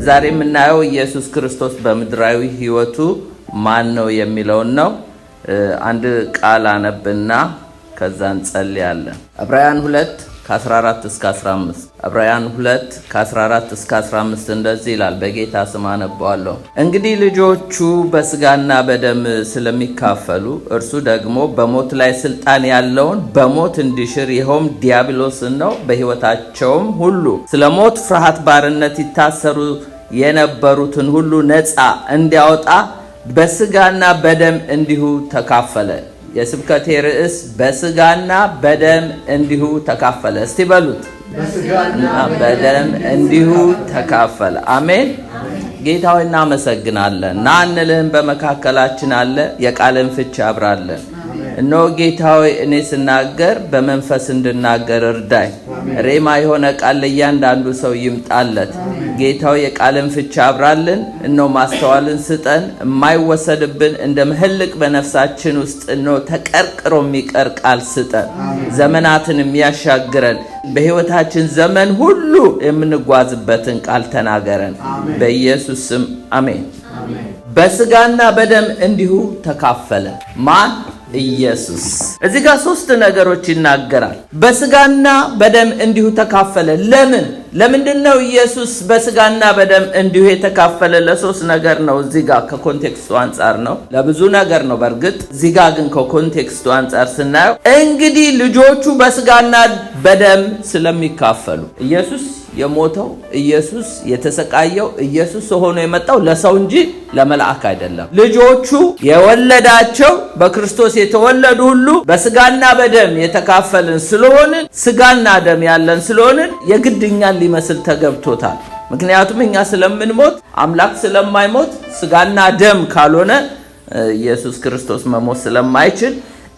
ዛሬ የምናየው ኢየሱስ ክርስቶስ በምድራዊ ህይወቱ ማን ነው የሚለው ነው። አንድ ቃል አነብና ከዛ እንጸልያለን። ዕብራውያን 2:14 እስከ 15 ዕብራውያን 2:14 እስከ 15 እንደዚህ ይላል። በጌታ ስም አነባዋለሁ። እንግዲህ ልጆቹ በስጋና በደም ስለሚካፈሉ እርሱ ደግሞ በሞት ላይ ስልጣን ያለውን በሞት እንዲሽር ይኸውም ዲያብሎስን ነው። በህይወታቸውም ሁሉ ስለ ሞት ፍርሃት ባርነት ይታሰሩ የነበሩትን ሁሉ ነፃ እንዲያወጣ በስጋና በደም እንዲሁ ተካፈለ። የስብከቴ ርዕስ በስጋና በደም እንዲሁ ተካፈለ። እስቲ በሉት፣ በስጋና በደም እንዲሁ ተካፈለ። አሜን። ጌታው እናመሰግናለን። ና እንልህም በመካከላችን አለ። የቃልን ፍቺ አብራለን። እነሆ ጌታው እኔ ስናገር በመንፈስ እንድናገር እርዳኝ። ሬማ የሆነ ቃል ለእያንዳንዱ ሰው ይምጣለት። ጌታው የቃልን ፍቺ አብራልን። እነሆ ማስተዋልን ስጠን። የማይወሰድብን እንደ መህልቅ በነፍሳችን ውስጥ እነሆ ተቀርቅሮ የሚቀር ቃል ስጠን። ዘመናትን የሚያሻግረን በህይወታችን ዘመን ሁሉ የምንጓዝበትን ቃል ተናገረን። በኢየሱስ ስም አሜን። በስጋና በደም እንዲሁ ተካፈለ። ማን? ኢየሱስ። እዚህ ጋር 3 ነገሮች ይናገራል። በስጋና በደም እንዲሁ ተካፈለ። ለምንድነው ኢየሱስ በስጋና በደም እንዲሁ የተካፈለ? ለ3 ነገር ነው። እዚህ ጋር ከኮንቴክስቱ አንፃር ነው። ለብዙ ነገር ነው በርግጥ። እዚህ ጋር ግን ከኮንቴክስቱ አንፃር ስናየው እንግዲህ ልጆቹ በስጋና በደም ስለሚካፈሉ ኢየሱስ የሞተው ኢየሱስ የተሰቃየው ኢየሱስ ሆኖ የመጣው ለሰው እንጂ ለመላእክ አይደለም። ልጆቹ የወለዳቸው በክርስቶስ የተወለዱ ሁሉ በስጋና በደም የተካፈልን ስለሆንን ስጋና ደም ያለን ስለሆንን የግድኛን ሊመስል ተገብቶታል። ምክንያቱም እኛ ስለምንሞት አምላክ ስለማይሞት ስጋና ደም ካልሆነ ኢየሱስ ክርስቶስ መሞት ስለማይችል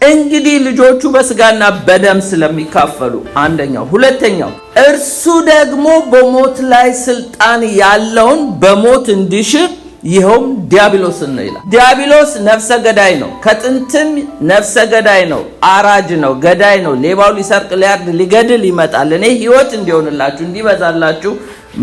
እንግዲህ ልጆቹ በስጋና በደም ስለሚካፈሉ አንደኛው። ሁለተኛው እርሱ ደግሞ በሞት ላይ ስልጣን ያለውን በሞት እንዲሽር ይኸውም ዲያብሎስን ነው ይላል። ዲያብሎስ ነፍሰ ገዳይ ነው። ከጥንትም ነፍሰ ገዳይ ነው፣ አራጅ ነው፣ ገዳይ ነው። ሌባው ሊሰርቅ ሊያርድ ሊገድል ይመጣል። እኔ ህይወት እንዲሆንላችሁ እንዲበዛላችሁ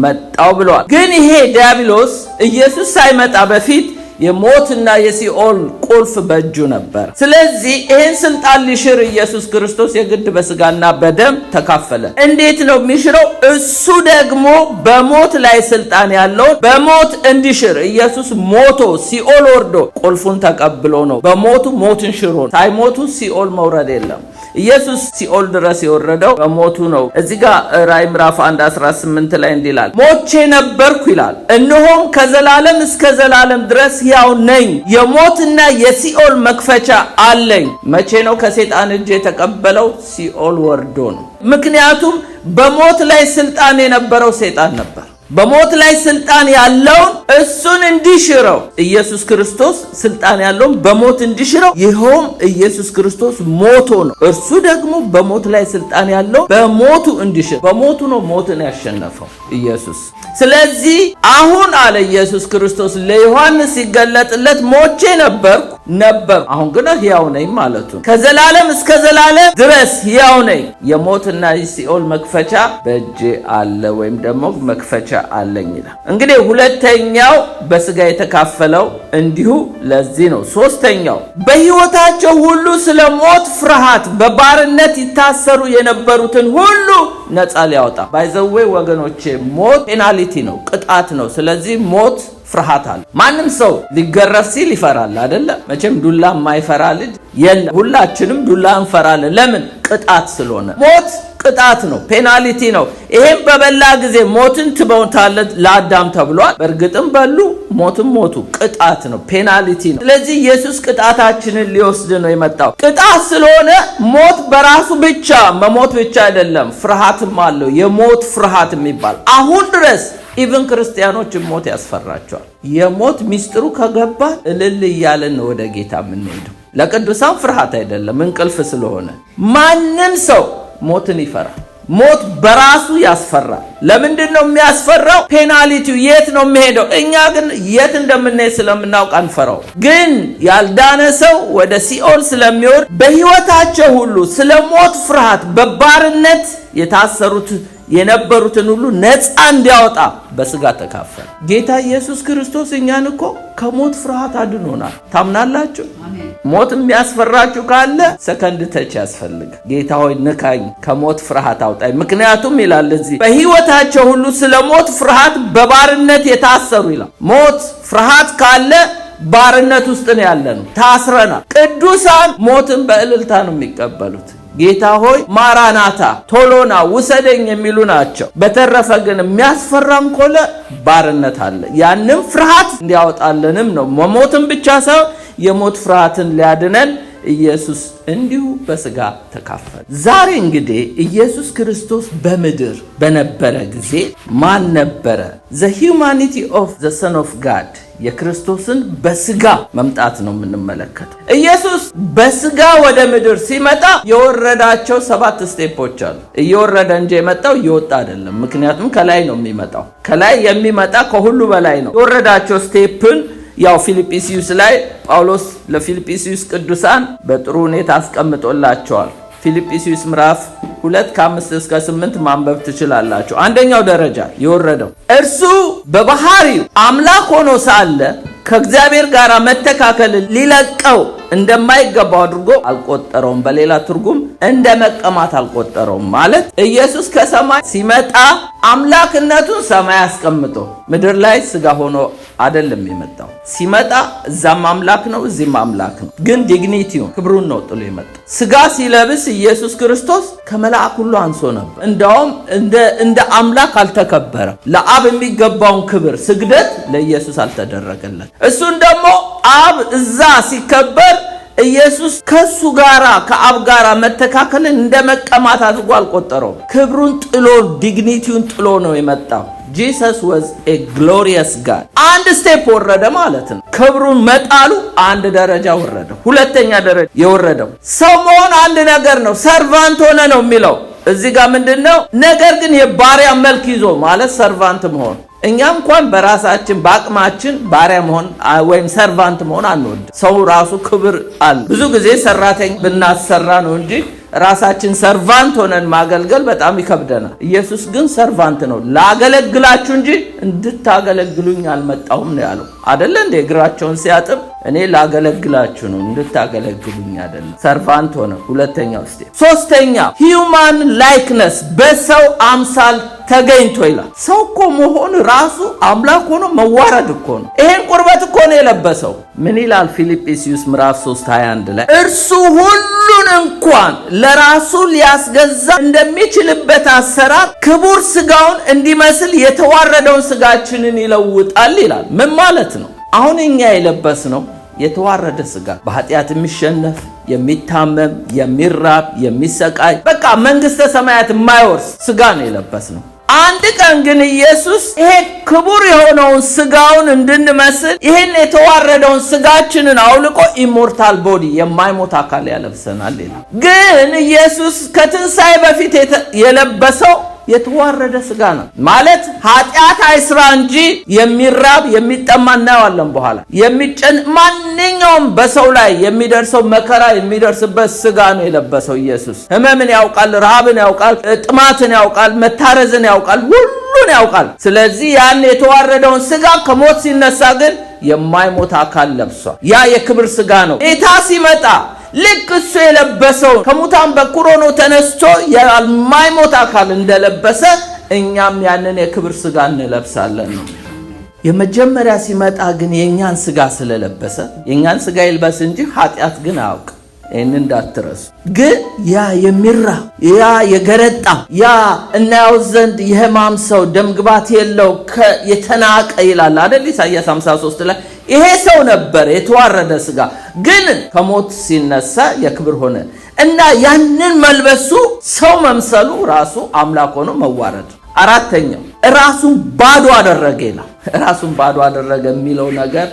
መጣው ብለዋል። ግን ይሄ ዲያብሎስ ኢየሱስ ሳይመጣ በፊት የሞትና የሲኦል ቁልፍ በእጁ ነበር። ስለዚህ ይህን ስልጣን ሊሽር ኢየሱስ ክርስቶስ የግድ በስጋና በደም ተካፈለ። እንዴት ነው የሚሽረው? እሱ ደግሞ በሞት ላይ ስልጣን ያለውን በሞት እንዲሽር ኢየሱስ ሞቶ ሲኦል ወርዶ ቁልፉን ተቀብሎ ነው። በሞቱ ሞትን ሽሮ፣ ሳይሞቱ ሲኦል መውረድ የለም። ኢየሱስ ሲኦል ድረስ የወረደው በሞቱ ነው። እዚህ ጋር ራዕይ ምዕራፍ 1:18 ላይ እንዲህ ይላል፣ ሞቼ ነበርኩ ይላል፣ እነሆም ከዘላለም እስከ ዘላለም ድረስ ያው ነኝ፣ የሞትና የሲኦል መክፈቻ አለኝ። መቼ ነው ከሰይጣን እጅ የተቀበለው? ሲኦል ወርዶ ነው። ምክንያቱም በሞት ላይ ስልጣን የነበረው ሰይጣን ነበር። በሞት ላይ ስልጣን ያለውን እሱን እንዲሽረው ኢየሱስ ክርስቶስ ስልጣን ያለውን በሞት እንዲሽረው ይኸውም ኢየሱስ ክርስቶስ ሞቶ ነው። እርሱ ደግሞ በሞት ላይ ስልጣን ያለው በሞቱ እንዲሽር፣ በሞቱ ነው ሞትን ያሸነፈው ኢየሱስ። ስለዚህ አሁን አለ ኢየሱስ ክርስቶስ ለዮሐንስ ሲገለጥለት ሞቼ ነበርኩ፣ አሁን ግን ሕያው ነኝ ማለቱ። ከዘላለም እስከ ዘላለም ድረስ ሕያው ነኝ፣ የሞትና የሲኦል መክፈቻ በእጄ አለ ወይም ደግሞ መክፈቻ አለኝ ይላል። እንግዲህ ሁለተኛው በስጋ የተካፈለው እንዲሁ ለዚህ ነው። ሶስተኛው በሕይወታቸው ሁሉ ስለ ሞት ፍርሃት በባርነት ይታሰሩ የነበሩትን ሁሉ ነፃ ሊያወጣ። ባይዘዌ ወገኖቼ ሞት ፔናሊቲ ነው፣ ቅጣት ነው። ስለዚህ ሞት ፍርሃት አለ። ማንም ሰው ሊገረፍ ሲል ይፈራል አይደለ? መቼም ዱላ የማይፈራ ልጅ የለም። ሁላችንም ዱላ እንፈራለን። ለምን? ቅጣት ስለሆነ። ሞት ቅጣት ነው፣ ፔናሊቲ ነው። ይሄን በበላ ጊዜ ሞትን ትበውታለህ ለአዳም ተብሏል። በእርግጥም በሉ፣ ሞትም ሞቱ። ቅጣት ነው፣ ፔናሊቲ ነው። ስለዚህ ኢየሱስ ቅጣታችንን ሊወስድ ነው የመጣው። ቅጣት ስለሆነ ሞት በራሱ ብቻ መሞት ብቻ አይደለም፣ ፍርሃትም አለው። የሞት ፍርሃት የሚባል አሁን ድረስ ኢቭን ክርስቲያኖች ሞት ያስፈራቸዋል። የሞት ሚስጥሩ ከገባ እልል እያለን ወደ ጌታ የምንሄደው። ለቅዱሳን ፍርሃት አይደለም፣ እንቅልፍ ስለሆነ። ማንም ሰው ሞትን ይፈራል። ሞት በራሱ ያስፈራል። ለምንድን ነው የሚያስፈራው? ፔናሊቲው የት ነው የሚሄደው? እኛ ግን የት እንደምንሄድ ስለምናውቅ አንፈራው። ግን ያልዳነ ሰው ወደ ሲኦል ስለሚወርድ በሕይወታቸው ሁሉ ስለ ሞት ፍርሃት በባርነት የታሰሩት የነበሩትን ሁሉ ነፃ እንዲያወጣ በስጋ ተካፈለ። ጌታ ኢየሱስ ክርስቶስ እኛን እኮ ከሞት ፍርሃት አድኖናል። ታምናላችሁ? ሞት የሚያስፈራችሁ ካለ ሰከንድ ተች ያስፈልግ። ጌታ ሆይ ንካኝ፣ ከሞት ፍርሃት አውጣኝ። ምክንያቱም ይላል እዚህ በሕይወታቸው ሁሉ ስለ ሞት ፍርሃት በባርነት የታሰሩ ይላል። ሞት ፍርሃት ካለ ባርነት ውስጥ ነው ያለነው፣ ታስረናል። ቅዱሳን ሞትን በእልልታ ነው የሚቀበሉት። ጌታ ሆይ ማራናታ፣ ቶሎና ውሰደኝ የሚሉ ናቸው። በተረፈ ግን የሚያስፈራን ኮለ ባርነት አለ። ያንም ፍርሃት እንዲያወጣልንም ነው። መሞትን ብቻ ሳይሆን የሞት ፍርሃትን ሊያድነን ኢየሱስ እንዲሁ በስጋ ተካፈለ። ዛሬ እንግዲህ ኢየሱስ ክርስቶስ በምድር በነበረ ጊዜ ማን ነበረ? the humanity of the son of God የክርስቶስን በስጋ መምጣት ነው የምንመለከተው። ኢየሱስ በስጋ ወደ ምድር ሲመጣ የወረዳቸው 7 ስቴፖች አሉ። እየወረደ እንጂ የመጣው እየወጣ አይደለም። ምክንያቱም ከላይ ነው የሚመጣው። ከላይ የሚመጣ ከሁሉ በላይ ነው። የወረዳቸው ስቴፕን ያው ፊልጵስዩስ ላይ ጳውሎስ ለፊልጵስዩስ ቅዱሳን በጥሩ ሁኔታ አስቀምጦላቸዋል። ፊልጵስዩስ ምዕራፍ 2:5-8 ማንበብ ትችላላችሁ። አንደኛው ደረጃ የወረደው እርሱ በባህሪው አምላክ ሆኖ ሳለ ከእግዚአብሔር ጋር መተካከል ሊለቀው እንደማይገባው አድርጎ አልቆጠረውም። በሌላ ትርጉም እንደ መቀማት አልቆጠረውም። ማለት ኢየሱስ ከሰማይ ሲመጣ አምላክነቱን ሰማይ አስቀምጦ ምድር ላይ ስጋ ሆኖ አይደለም የመጣው። ሲመጣ እዛም አምላክ ነው፣ እዚህም አምላክ ነው። ግን ዲግኒቲውን ክብሩን ነው ጥሎ የመጣው። ስጋ ሲለብስ ኢየሱስ ክርስቶስ ከመላእክ ሁሉ አንሶ ነበር። እንደውም እንደ አምላክ አልተከበረም። ለአብ የሚገባውን ክብር ስግደት ለኢየሱስ አልተደረገለት። እሱን ደግሞ አብ እዛ ሲከበር ኢየሱስ ከሱ ጋራ ከአብ ጋራ መተካከልን እንደ መቀማት አድርጎ አልቆጠረውም። ክብሩን ጥሎ ዲግኒቲውን ጥሎ ነው የመጣው። Jesus was a glorious God። አንድ ስቴፕ ወረደ ማለት ነው። ክብሩን መጣሉ አንድ ደረጃ ወረደ። ሁለተኛ ደረጃ የወረደው ሰው መሆን አንድ ነገር ነው። ሰርቫንት ሆነ ነው የሚለው እዚህ ጋር ምንድነው? ነገር ግን የባሪያ መልክ ይዞ ማለት ሰርቫንት መሆን። እኛ እንኳን በራሳችን በአቅማችን ባሪያ መሆን ወይም ሰርቫንት መሆን አንወድ። ሰው ራሱ ክብር አለ። ብዙ ጊዜ ሰራተኛ ብናሰራ ነው እንጂ ራሳችን ሰርቫንት ሆነን ማገልገል በጣም ይከብደናል። ኢየሱስ ግን ሰርቫንት ነው። ላገለግላችሁ እንጂ እንድታገለግሉኝ አልመጣሁም ነው ያለው አይደለ እንዴ? እግራቸውን ሲያጥብ እኔ ላገለግላችሁ ነው እንድታገለግሉኝ አይደለም። ሰርቫንት ሆነ። ሁለተኛው ስቴፕ። ሶስተኛ ሂውማን ላይክነስ በሰው አምሳል ተገኝቶ ይላል። ሰው እኮ መሆን ራሱ አምላክ ሆኖ መዋረድ እኮ ነው። ይሄን ቁርበት እኮ ነው የለበሰው። ምን ይላል ፊልጵስዩስ ምዕራፍ 3:21 ላይ እርሱ ሁሉን እንኳን ለራሱ ሊያስገዛ እንደሚችልበት አሰራር ክቡር ስጋውን እንዲመስል የተዋረደውን ስጋችንን ይለውጣል ይላል። ምን ማለት ነው? አሁን እኛ የለበስነው የተዋረደ ስጋ፣ በኃጢአት የሚሸነፍ የሚታመም የሚራብ የሚሰቃይ በቃ መንግስተ ሰማያት የማይወርስ ስጋ ነው የለበስነው። አንድ ቀን ግን ኢየሱስ ይሄ ክቡር የሆነውን ስጋውን እንድንመስል ይሄን የተዋረደውን ስጋችንን አውልቆ ኢሞርታል ቦዲ የማይሞት አካል ያለብሰናል ይላል። ግን ኢየሱስ ከትንሣኤ በፊት የለበሰው የተዋረደ ስጋ ነው ማለት ኃጢአት አይስራ እንጂ የሚራብ የሚጠማ እናየዋለን በኋላ የሚጨን ማንኛውም በሰው ላይ የሚደርሰው መከራ የሚደርስበት ስጋ ነው የለበሰው ኢየሱስ። ህመምን ያውቃል፣ ረሃብን ያውቃል፣ ጥማትን ያውቃል፣ መታረዝን ያውቃል፣ ሁሉን ያውቃል። ስለዚህ ያን የተዋረደውን ስጋ ከሞት ሲነሳ ግን የማይሞት አካል ለብሷል። ያ የክብር ስጋ ነው። ጌታ ሲመጣ ልክ እሱ የለበሰው ከሙታን በኩር ሆኖ ተነስቶ የማይሞት አካል እንደለበሰ እኛም ያንን የክብር ስጋ እንለብሳለን ነው። የመጀመሪያ ሲመጣ ግን የኛን ስጋ ስለለበሰ የኛን ስጋ ይልበስ እንጂ ኃጢአት ግን አያውቅ። ይህን እንዳትረሱ። ግን ያ የሚራብ ያ የገረጣ ያ እናየው ዘንድ የህማም ሰው ደምግባት የለው የተናቀ ይላል አይደል? ኢሳይያስ 53 ላይ ይሄ ሰው ነበር የተዋረደ ስጋ፣ ግን ከሞት ሲነሳ የክብር ሆነ እና ያንን መልበሱ ሰው መምሰሉ ራሱ አምላክ ሆኖ መዋረድ። አራተኛው ራሱን ባዶ አደረገ ይላል። ራሱን ባዶ አደረገ የሚለው ነገር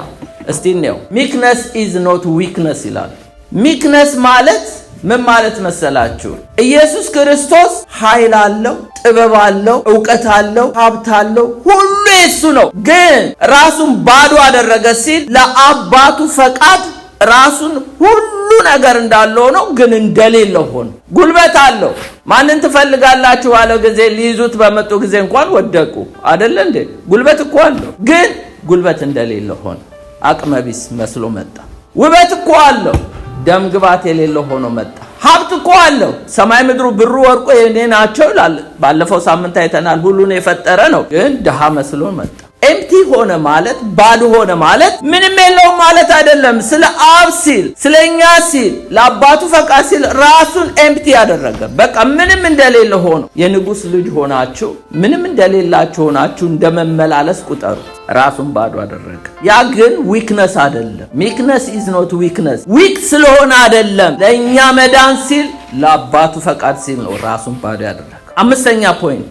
እስቲ እንየው። ሚክነስ ኢዝ ኖት ዊክነስ ይላል። ሚክነስ ማለት ምን ማለት መሰላችሁ? ኢየሱስ ክርስቶስ ኃይል አለው፣ ጥበብ አለው፣ ዕውቀት አለው፣ ሀብት አለው፣ ሁሉ የሱ ነው። ግን ራሱን ባዶ አደረገ ሲል ለአባቱ ፈቃድ ራሱን ሁሉ ነገር እንዳለው ነው፣ ግን እንደሌለው ሆነ። ጉልበት አለው። ማንን ትፈልጋላችሁ ባለ ጊዜ ሊይዙት በመጡ ጊዜ እንኳን ወደቁ አይደል እንዴ? ጉልበት እኮ አለው፣ ግን ጉልበት እንደሌለው ሆነ። አቅመቢስ መስሎ መጣ። ውበት እኮ አለው፣ ደም ግባት የሌለው ሆኖ መጣ። ሀብት እኮ አለው። ሰማይ ምድሩ ብሩ ወርቁ የኔ ናቸው ይላል። ባለፈው ሳምንት አይተናል። ሁሉን የፈጠረ ነው፣ ግን ድሃ መስሎ መጣ። ኤምቲ ሆነ ማለት ባዶ ሆነ ማለት ምንም የለውም ማለት አይደለም። ስለ አብ ሲል ስለኛ ሲል ለአባቱ ፈቃድ ሲል ራሱን ኤምቲ ያደረገ በቃ ምንም እንደሌለ ሆኖ የንጉስ ልጅ ሆናችሁ ምንም እንደሌላችሁ ሆናችሁ እንደመመላለስ ቁጠሩ። ራሱን ባዶ አደረገ። ያ ግን ዊክነስ አይደለም። ሚክነስ ኢዝ ኖት ዊክነስ። ዊክ ስለሆነ አይደለም፣ ለኛ መዳን ሲል ለአባቱ ፈቃድ ሲል ነው ራሱን ባዶ ያደረገ። አምስተኛ ፖይንት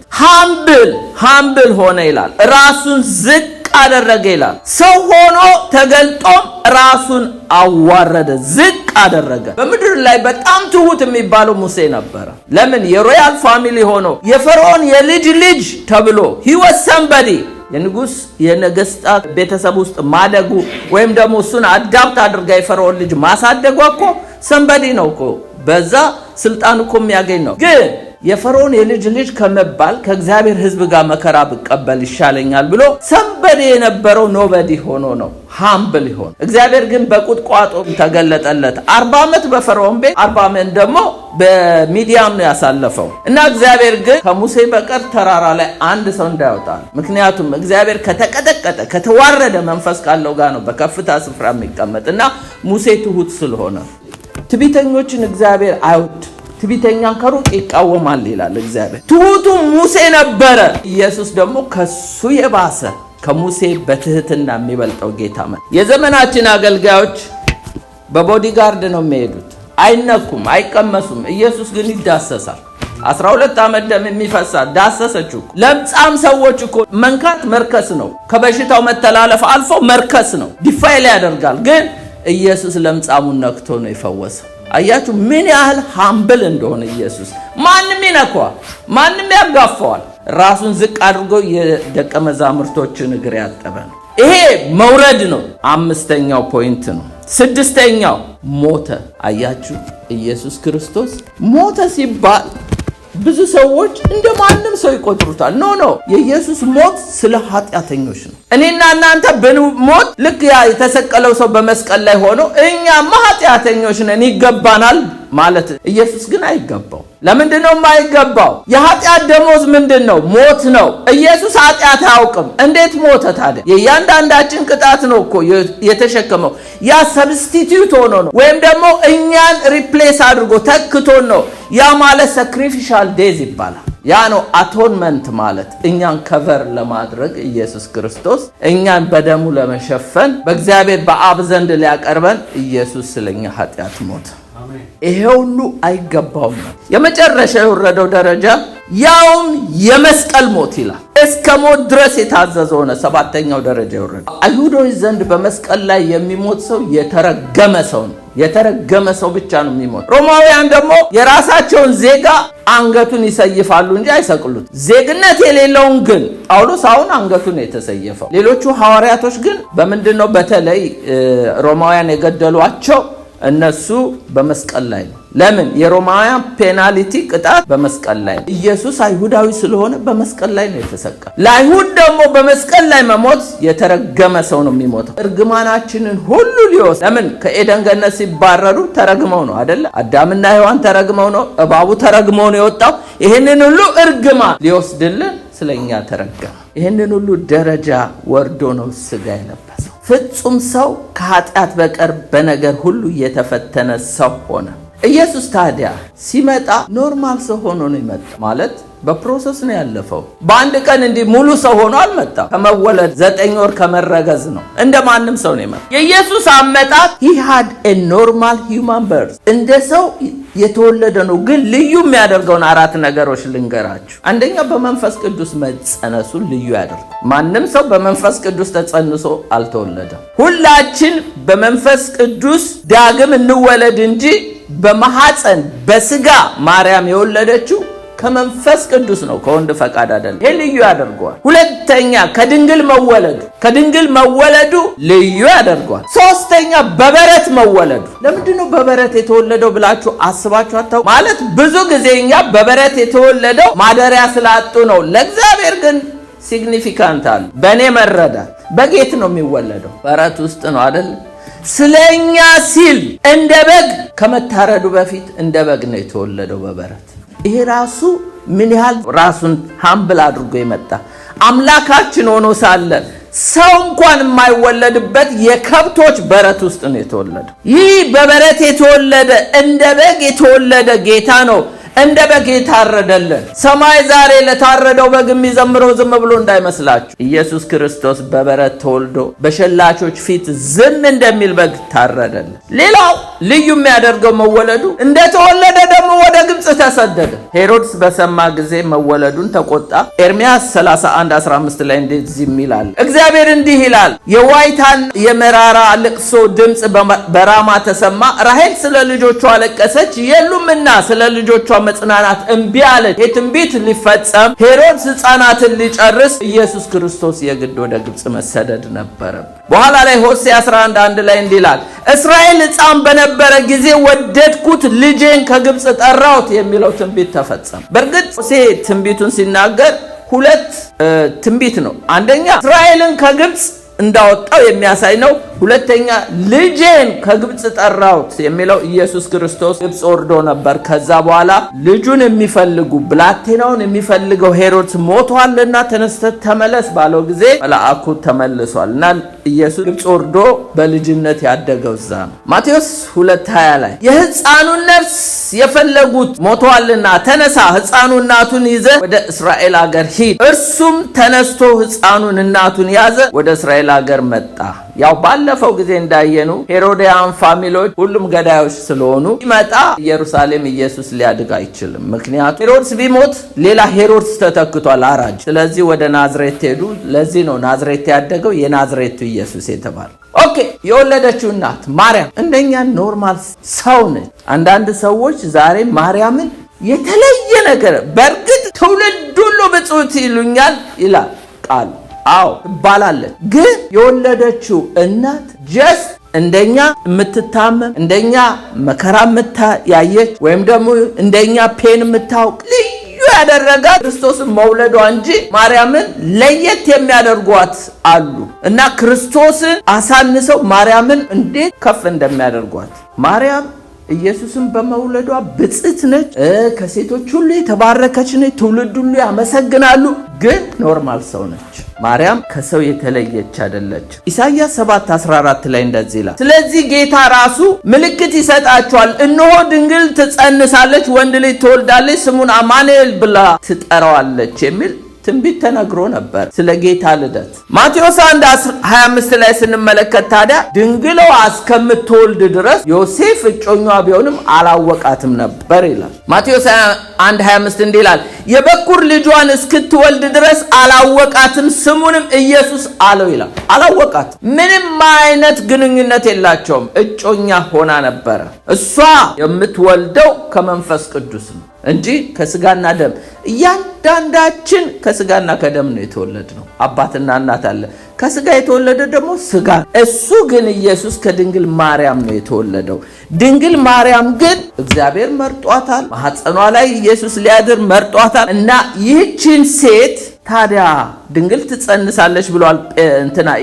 ሃምብል ሆነ ይላል። ራሱን ዝቅ አደረገ ይላል። ሰው ሆኖ ተገልጦም ራሱን አዋረደ፣ ዝቅ አደረገ። በምድር ላይ በጣም ትሁት የሚባለው ሙሴ ነበረ። ለምን? የሮያል ፋሚሊ ሆኖ የፈርዖን የልጅ ልጅ ተብሎ he was somebody። የንጉስ የነገስታት ቤተሰብ ውስጥ ማደጉ ወይም ደግሞ እሱን አዳፕት አድርጋ የፈርዖን ልጅ ማሳደጓ እኮ ሰምበዲ ነው እኮ፣ በዛ ስልጣን እኮ የሚያገኝ ነው። ግን የፈርዖን የልጅ ልጅ ከመባል ከእግዚአብሔር ሕዝብ ጋር መከራ ብቀበል ይሻለኛል ብሎ ሰንበዴ የነበረው ኖበዲ ሆኖ ነው ሃምብል ይሆን። እግዚአብሔር ግን በቁጥቋጦ ተገለጠለት። 40 ዓመት በፈርዖን ቤት 40 ዓመት ደግሞ በሚዲያም ነው ያሳለፈው። እና እግዚአብሔር ግን ከሙሴ በቀር ተራራ ላይ አንድ ሰው እንዳይወጣ፣ ምክንያቱም እግዚአብሔር ከተቀጠቀጠ ከተዋረደ መንፈስ ካለው ጋር ነው በከፍታ ስፍራ የሚቀመጥ። እና ሙሴ ትሁት ስለሆነ ትዕቢተኞችን እግዚአብሔር አይወድ፣ ትዕቢተኛን ከሩቅ ይቃወማል ይላል እግዚአብሔር። ትሁቱ ሙሴ ነበረ። ኢየሱስ ደግሞ ከሱ የባሰ ከሙሴ በትህትና የሚበልጠው ጌታ ነው። የዘመናችን አገልጋዮች በቦዲጋርድ ነው የሚሄዱት። አይነኩም፣ አይቀመሱም። ኢየሱስ ግን ይዳሰሳል። 12 ዓመት ደም የሚፈሳል ዳሰሰችው። ለምጻም ሰዎች እኮ መንካት መርከስ ነው። ከበሽታው መተላለፍ አልፎ መርከስ ነው፣ ዲፋይል ያደርጋል። ግን ኢየሱስ ለምጻሙን ነክቶ ነው የፈወሰው። አያችሁ ምን ያህል ሃምብል እንደሆነ ኢየሱስ። ማንም ይነካዋል፣ ማንም ያጋፋዋል። ራሱን ዝቅ አድርጎ የደቀ መዛሙርቶችን እግር ያጠበ ነው። ይሄ መውረድ ነው። አምስተኛው ፖይንት ነው። ስድስተኛው ሞተ። አያችሁ ኢየሱስ ክርስቶስ ሞተ ሲባል ብዙ ሰዎች እንደማንም ሰው ይቆጥሩታል። ኖ የኢየሱስ ሞት ስለ ኃጢአተኞች ነው። እኔና እናንተ ብንሞት ልክ ያ የተሰቀለው ሰው በመስቀል ላይ ሆኖ እኛማ ኃጢአተኞች ነን ይገባናል ማለት፣ ኢየሱስ ግን አይገባው። ለምንድነው የማይገባው? የኃጢአት ደሞዝ ምንድነው? ሞት ነው። ኢየሱስ ኃጢአት አያውቅም። እንዴት ሞተ ታዲያ? የእያንዳንዳችን ቅጣት ነው እኮ የተሸከመው። ያ ሰብስቲቲዩት ሆኖ ነው፣ ወይም ደግሞ እኛን ሪፕሌስ አድርጎ ተክቶን ነው። ያ ማለት ሳክሪፊሻል ዴዝ ይባላል። ያ ነው አቶንመንት ማለት፣ እኛን ከቨር ለማድረግ ኢየሱስ ክርስቶስ እኛን በደሙ ለመሸፈን በእግዚአብሔር በአብ ዘንድ ሊያቀርበን ኢየሱስ ስለኛ ኃጢአት ሞተ። ይሄ ሁሉ አይገባውም። የመጨረሻ የወረደው ደረጃ ያውም የመስቀል ሞት ይላል። እስከ ሞት ድረስ የታዘዘ ሆነ። ሰባተኛው ደረጃ ይወረደ። አይሁዶች ዘንድ በመስቀል ላይ የሚሞት ሰው የተረገመ ሰው ነው። የተረገመ ሰው ብቻ ነው የሚሞት። ሮማውያን ደግሞ የራሳቸውን ዜጋ አንገቱን ይሰይፋሉ እንጂ አይሰቅሉት። ዜግነት የሌለውን ግን ጳውሎስ አሁን አንገቱን የተሰየፈው። ሌሎቹ ሐዋርያቶች ግን በምንድነው በተለይ ሮማውያን የገደሏቸው? እነሱ በመስቀል ላይ ነው። ለምን? የሮማውያን ፔናልቲ ቅጣት በመስቀል ላይ ነው። ኢየሱስ አይሁዳዊ ስለሆነ በመስቀል ላይ ነው የተሰቀለ። ለአይሁድ ደግሞ በመስቀል ላይ መሞት የተረገመ ሰው ነው የሚሞተው። እርግማናችንን ሁሉ ሊወስድ። ለምን? ከኤደን ገነት ሲባረሩ ተረግመው ነው አይደለ? አዳምና ሔዋን ተረግመው ነው፣ እባቡ ተረግመው ነው የወጣው። ይህንን ሁሉ እርግማን ሊወስድልን ስለኛ ተረገመ። ይህንን ሁሉ ደረጃ ወርዶ ነው ስጋ የለበሰው። ፍጹም ሰው ከኃጢአት በቀር በነገር ሁሉ የተፈተነ ሰው ሆነ። ኢየሱስ ታዲያ ሲመጣ ኖርማል ሰው ሆኖ ነው የመጣ ማለት በፕሮሰስ ነው ያለፈው። በአንድ ቀን እንዲህ ሙሉ ሰው ሆኖ አልመጣም። ከመወለድ 9 ወር ከመረገዝ ነው። እንደ ማንም ሰው ነው የመጣ። የኢየሱስ አመጣጥ he had a normal human birth፣ እንደ ሰው የተወለደ ነው። ግን ልዩ የሚያደርገውን 4 ነገሮች ልንገራችሁ። አንደኛ በመንፈስ ቅዱስ መጸነሱን ልዩ ያደርጋል። ማንም ሰው በመንፈስ ቅዱስ ተጸንሶ አልተወለደም። ሁላችን በመንፈስ ቅዱስ ዳግም እንወለድ እንጂ በማህፀን በስጋ ማርያም የወለደችው ከመንፈስ ቅዱስ ነው፣ ከወንድ ፈቃድ አይደለም። ይሄ ልዩ ያደርገዋል። ሁለተኛ ከድንግል መወለዱ ልዩ ያደርገዋል። ሶስተኛ በበረት መወለዱ። ለምንድን ነው በበረት የተወለደው ብላችሁ አስባችሁ አታውቁ? ማለት ብዙ ጊዜ እኛ በበረት የተወለደው ማደሪያ ስላጡ ነው። ለእግዚአብሔር ግን ሲግኒፊካንት አለ። በእኔ መረዳት በጌት ነው የሚወለደው፣ በረት ውስጥ ነው አይደል? ስለኛ ሲል እንደ በግ ከመታረዱ በፊት እንደ በግ ነው የተወለደው በበረት። ይሄ ራሱ ምን ያህል ራሱን ሃምብል አድርጎ የመጣ አምላካችን ሆኖ ሳለ ሰው እንኳን የማይወለድበት የከብቶች በረት ውስጥ ነው የተወለደው። ይህ በበረት የተወለደ እንደ በግ የተወለደ ጌታ ነው። እንደ በግ የታረደልን። ሰማይ ዛሬ ለታረደው በግ የሚዘምረው ዝም ብሎ እንዳይመስላችሁ። ኢየሱስ ክርስቶስ በበረት ተወልዶ በሸላቾች ፊት ዝም እንደሚል በግ ታረደልን። ሌላው ልዩ የሚያደርገው መወለዱ፣ እንደተወለደ ደግሞ ወደ ግብፅ ተሰደደ። ሄሮድስ በሰማ ጊዜ መወለዱን ተቆጣ። ኤርምያስ 31:15 ላይ እንደዚህ ይላል፣ እግዚአብሔር እንዲህ ይላል፣ የዋይታን የመራራ ልቅሶ ድምፅ በራማ ተሰማ፣ ራሔል ስለ ልጆቿ አለቀሰች፣ የሉምና ስለ ልጆቿ መጽናናት እምቢ አለች። የትንቢት ሊፈጸም ሄሮድስ ሕፃናትን ሊጨርስ ኢየሱስ ክርስቶስ የግድ ወደ ግብፅ መሰደድ ነበረ። በኋላ ላይ ሆሴዕ 11:1 ላይ እንዲህ ይላል፣ እስራኤል ሕፃን በነበረ ጊዜ ወደድኩት፣ ልጄን ከግብፅ ጠራሁት የሚለው ትንቢት ተፈጸመ። በእርግጥ ሆሴዕ ትንቢቱን ሲናገር ሁለት ትንቢት ነው። አንደኛ እስራኤልን ከግብፅ እንዳወጣው የሚያሳይ ነው። ሁለተኛ ልጄን ከግብፅ ጠራሁት የሚለው ኢየሱስ ክርስቶስ ግብፅ ወርዶ ነበር። ከዛ በኋላ ልጁን የሚፈልጉ ብላቴናውን የሚፈልገው ሄሮድስ ሞቷልና ተነስተህ ተመለስ ባለው ጊዜ መልአኩ ተመልሷል እና ኢየሱስ ግብፅ ወርዶ በልጅነት ያደገው እዛ ነው። ማቴዎስ 2:20 ላይ የሕፃኑን ነፍስ የፈለጉት ሞቷልና ተነሳ፣ ሕፃኑ እናቱን ይዘ ወደ እስራኤል ሀገር ሂድ። እርሱም ተነስቶ ሕፃኑን እናቱን ያዘ፣ ወደ እስራኤል ሀገር መጣ። ያው ባለፈው ጊዜ እንዳየኑ ሄሮዲያን ፋሚሊዎች ሁሉም ገዳዮች ስለሆኑ ይመጣ ኢየሩሳሌም ኢየሱስ ሊያድግ አይችልም። ምክንያቱም ሄሮድስ ቢሞት ሌላ ሄሮድስ ተተክቷል አራጅ። ስለዚህ ወደ ናዝሬት ሄዱ። ለዚህ ነው ናዝሬት ያደገው የናዝሬቱ ኢየሱስ የተባለው። ኦኬ፣ የወለደችው እናት ማርያም እንደኛ ኖርማል ሰው ነች። አንዳንድ ሰዎች ዛሬ ማርያምን የተለየ ነገር በእርግጥ ትውልድ ሁሉ ብፁዕት ይሉኛል ይላል ቃል። አዎ ትባላለች። ግን የወለደችው እናት ጀስት እንደኛ የምትታመም እንደኛ መከራ ያየች ወይም ደግሞ እንደኛ ፔን የምታውቅ ልዩ ያደረጋት ክርስቶስን መውለዷ እንጂ ማርያምን ለየት የሚያደርጓት አሉ እና ክርስቶስን አሳንሰው ማርያምን እንዴት ከፍ እንደሚያደርጓት። ማርያም ኢየሱስን በመውለዷ ብፅዕት ነች፣ ከሴቶች ሁሉ የተባረከች ነች፣ ትውልድ ሁሉ ያመሰግናሉ። ግን ኖርማል ሰው ነች። ማርያም ከሰው የተለየች አይደለች። ኢሳይያስ 7:14 ላይ እንደዚህ ይላል፣ ስለዚህ ጌታ ራሱ ምልክት ይሰጣቸዋል፣ እነሆ ድንግል ትጸንሳለች፣ ወንድ ልጅ ትወልዳለች፣ ስሙን አማኑኤል ብላ ትጠራዋለች የሚል ትንቢት ተነግሮ ነበር ስለ ጌታ ልደት። ማቴዎስ 1:25 ላይ ስንመለከት ታዲያ ድንግሏ እስከምትወልድ ድረስ ዮሴፍ እጮኛ ቢሆንም አላወቃትም ነበር ይላል። ማቴዎስ 1:25 እንዲህ ይላል፣ የበኩር ልጇን እስክትወልድ ድረስ አላወቃትም፣ ስሙንም ኢየሱስ አለው ይላል። አላወቃትም። ምንም አይነት ግንኙነት የላቸውም። እጮኛ ሆና ነበረ። እሷ የምትወልደው ከመንፈስ ቅዱስ ነው እንጂ ከስጋና ደም። እያንዳንዳችን ከስጋና ከደም ነው የተወለድነው። አባትና እናት አለ። ከስጋ የተወለደ ደግሞ ስጋ። እሱ ግን ኢየሱስ ከድንግል ማርያም ነው የተወለደው። ድንግል ማርያም ግን እግዚአብሔር መርጧታል። ማህፀኗ ላይ ኢየሱስ ሊያድር መርጧታል እና ይህችን ሴት ታዲያ ድንግል ትጸንሳለች ብሏል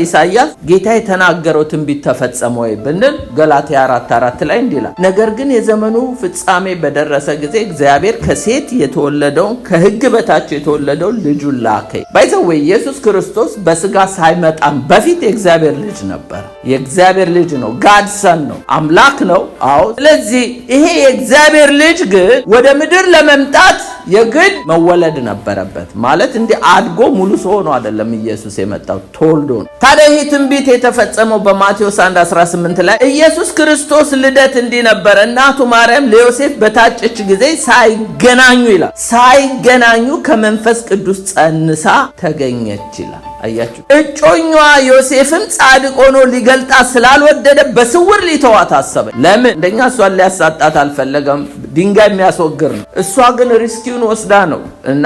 ኢሳይያስ። ጌታ የተናገረው ትንቢት ተፈጸመ ወይ ብንል ገላትያ 4:4 ላይ እንዲህ ይላል፣ ነገር ግን የዘመኑ ፍጻሜ በደረሰ ጊዜ እግዚአብሔር ከሴት የተወለደውን ከሕግ በታች የተወለደውን ልጁን ላከ። ባይዘው ኢየሱስ ክርስቶስ በስጋ ሳይመጣም በፊት የእግዚአብሔር ልጅ ነበር። የእግዚአብሔር ልጅ ነው። ጋድ ሰን ነው። አምላክ ነው። አዎ። ስለዚህ ይሄ የእግዚአብሔር ልጅ ግን ወደ ምድር ለመምጣት የግድ መወለድ ነበረበት። ማለት እንዲህ አድጎ ሙሉ ሰው ሆኖ አይደለም ኢየሱስ የመጣው፣ ተወልዶ ነው። ታዲያ ይህ ትንቢት የተፈጸመው በማቴዎስ 1:18 ላይ ኢየሱስ ክርስቶስ ልደት እንዲህ ነበር። እናቱ ማርያም ለዮሴፍ በታጨች ጊዜ ሳይገናኙ ይላል፣ ሳይገናኙ ከመንፈስ ቅዱስ ጸንሳ ተገኘች ይላል። አያችሁ እጮኛዋ ዮሴፍም ጻድቅ ሆኖ ሊገልጣ ስላልወደደ በስውር ሊተዋት አሰበ። ለምን? እንደኛ እሷን ሊያሳጣት አልፈለገም። ድንጋይ የሚያስወግር ነው። እሷ ግን ሪስኪውን ወስዳ ነው እና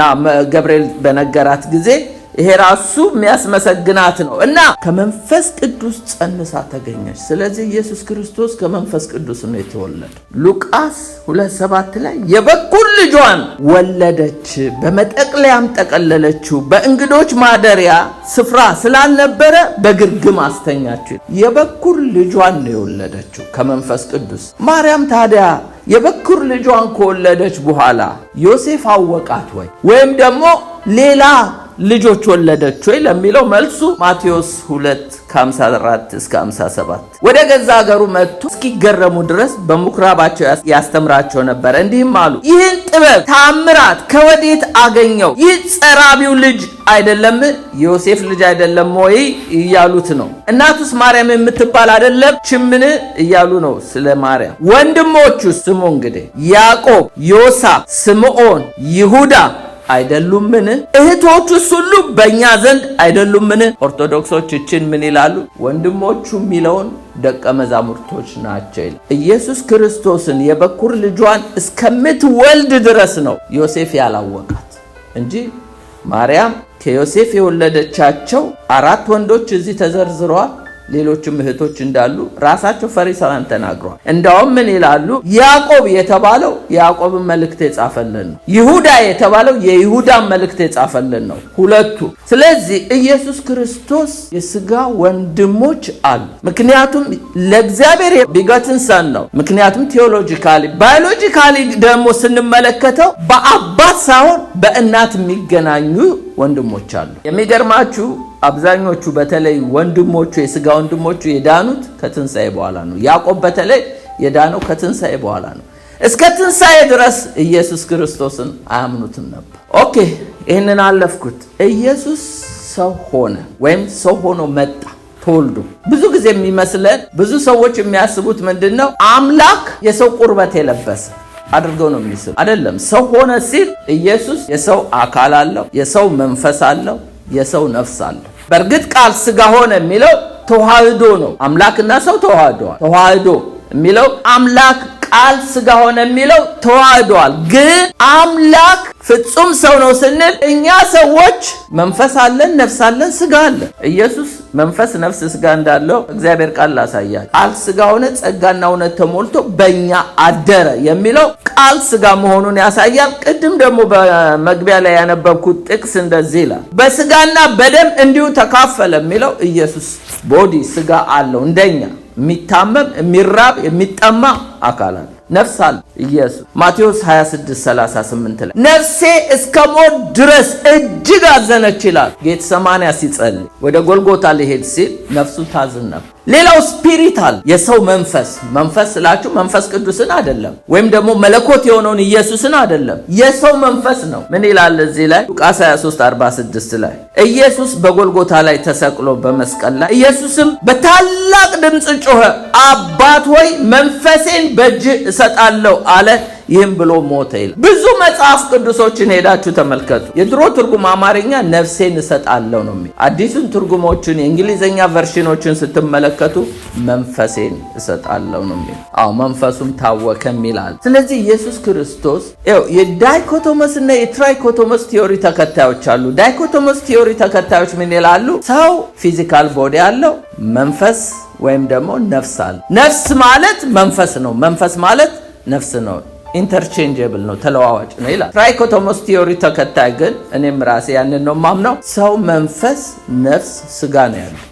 ገብርኤል በነገራት ጊዜ ይሄ ራሱ የሚያስመሰግናት ነው እና ከመንፈስ ቅዱስ ጸንሳ ተገኘች። ስለዚህ ኢየሱስ ክርስቶስ ከመንፈስ ቅዱስ ነው የተወለደው። ሉቃስ 2:7 ላይ የበኩር ልጇን ወለደች፣ በመጠቅለያም ጠቀለለችው፣ በእንግዶች ማደሪያ ስፍራ ስላልነበረ በግርግም አስተኛችው። የበኩር ልጇን ነው የወለደችው ከመንፈስ ቅዱስ። ማርያም ታዲያ የበኩር ልጇን ከወለደች በኋላ ዮሴፍ አወቃት ወይ ወይም ደግሞ ሌላ ልጆች ወለደች ወይ ለሚለው መልሱ ማቴዎስ 2:54 እስከ 57 ወደ ገዛ ሀገሩ መጥቶ እስኪገረሙ ድረስ በምኩራባቸው ያስተምራቸው ነበር። እንዲህም አሉ፣ ይህን ጥበብ ተአምራት ከወዴት አገኘው? ይህ ጸራቢው ልጅ አይደለም? ዮሴፍ ልጅ አይደለም ወይ እያሉት ነው። እናቱስ ማርያም የምትባል አይደለም ችምን እያሉ ነው ስለ ማርያም። ወንድሞቹ ስሙ እንግዲህ ያዕቆብ፣ ዮሳ፣ ስምዖን፣ ይሁዳ አይደሉምን? እህቶቹስ ሁሉ በእኛ ዘንድ አይደሉምን? ኦርቶዶክሶች እችን ምን ይላሉ? ወንድሞቹ የሚለውን ደቀ መዛሙርቶች ናቸው። ኢየሱስ ክርስቶስን የበኩር ልጇን እስከምትወልድ ድረስ ነው ዮሴፍ ያላወቃት እንጂ ማርያም ከዮሴፍ የወለደቻቸው 4 ወንዶች እዚህ ተዘርዝረዋል። ሌሎችም እህቶች እንዳሉ ራሳቸው ፈሪሳውያን ተናግረዋል። እንዳውም ምን ይላሉ? ያዕቆብ የተባለው የያዕቆብን መልእክት የጻፈልን ነው። ይሁዳ የተባለው የይሁዳን መልእክት የጻፈልን ነው ሁለቱ። ስለዚህ ኢየሱስ ክርስቶስ የሥጋ ወንድሞች አሉ። ምክንያቱም ለእግዚአብሔር ቢገትን ሰን ነው። ምክንያቱም ቴዎሎጂካሊ ባዮሎጂካሊ ደግሞ ስንመለከተው በአባት ሳይሆን በእናት የሚገናኙ ወንድሞች አሉ። የሚገርማችሁ አብዛኞቹ በተለይ ወንድሞቹ የሥጋ ወንድሞቹ የዳኑት ከትንሣኤ በኋላ ነው። ያዕቆብ በተለይ የዳነው ከትንሣኤ በኋላ ነው። እስከ ትንሣኤ ድረስ ኢየሱስ ክርስቶስን አያምኑትም ነበር። ኦኬ፣ ይህንን አለፍኩት። ኢየሱስ ሰው ሆነ ወይም ሰው ሆኖ መጣ ተወልዶ። ብዙ ጊዜ የሚመስለን ብዙ ሰዎች የሚያስቡት ምንድነው? አምላክ የሰው ቁርበት የለበሰ አድርገው ነው የሚስሉ። አይደለም። ሰው ሆነ ሲል ኢየሱስ የሰው አካል አለው፣ የሰው መንፈስ አለው፣ የሰው ነፍስ አለው። በእርግጥ ቃል ሥጋ ሆነ የሚለው ተዋህዶ ነው። አምላክና ሰው ተዋህደዋል። ተዋህዶ የሚለው አምላክ ቃል ሥጋ ሆነ የሚለው ተዋህደዋል። ግን አምላክ ፍጹም ሰው ነው ስንል እኛ ሰዎች መንፈስ አለን፣ ነፍስ አለን፣ ሥጋ አለን። ኢየሱስ መንፈስ፣ ነፍስ፣ ሥጋ እንዳለው እግዚአብሔር ቃል ላሳያል። ቃል ሥጋ ሆነ ጸጋና እውነት ተሞልቶ በእኛ አደረ የሚለው ቃል ሥጋ መሆኑን ያሳያል። ቅድም ደግሞ በመግቢያ ላይ ያነበብኩት ጥቅስ እንደዚህ ይላል፣ በሥጋና በደም እንዲሁ ተካፈለ የሚለው ኢየሱስ ቦዲ ሥጋ አለው እንደኛ የሚታመም የሚራብ የሚጠማ አካል አለ። ነፍስ አለ ኢየሱስ። ማቴዎስ 26:38 ላይ ነፍሴ እስከ ሞት ድረስ እጅግ አዘነች ይላል። ጌተሰማኒ ሲጸልይ ወደ ጎልጎታ ሊሄድ ሲል ነፍሱ ታዝን ነበር። ሌላው ስፒሪታል የሰው መንፈስ። መንፈስ ስላችሁ መንፈስ ቅዱስን አይደለም፣ ወይም ደግሞ መለኮት የሆነውን ኢየሱስን አይደለም፣ የሰው መንፈስ ነው። ምን ይላል እዚህ ላይ? ሉቃስ 23:46 ላይ ኢየሱስ በጎልጎታ ላይ ተሰቅሎ በመስቀል ላይ ኢየሱስም በታላቅ ድምፅ ጮኸ፣ አባት ሆይ መንፈሴን በእጅህ እሰጣለሁ አለ። ይህም ብሎ ሞተ ይላል። ብዙ መጽሐፍ ቅዱሶችን ሄዳችሁ ተመልከቱ። የድሮ ትርጉም አማርኛ ነፍሴን እሰጣለሁ ነው የሚል። አዲሱን ትርጉሞችን የእንግሊዝኛ ቨርሽኖችን ስትመለከቱ መንፈሴን እሰጣለሁ ነው የሚል። አዎ መንፈሱም ታወከም ይላል። ስለዚህ ኢየሱስ ክርስቶስ የዳይኮቶመስ እና የትራይኮቶመስ ቲዮሪ ተከታዮች አሉ። ዳይኮቶመስ ቲዮሪ ተከታዮች ምን ይላሉ? ሰው ፊዚካል ቦዲ አለው፣ መንፈስ ወይም ደግሞ ነፍስ አለ። ነፍስ ማለት መንፈስ ነው፣ መንፈስ ማለት ነፍስ ነው። ኢንተርቼንጀብል ነው፣ ተለዋዋጭ ነው ይላል። ትራይኮቶመስ ቲዮሪ ተከታይ ግን እኔም ራሴ ያንን ነው ማምነው። ሰው መንፈስ፣ ነፍስ፣ ሥጋ ነው ያለው።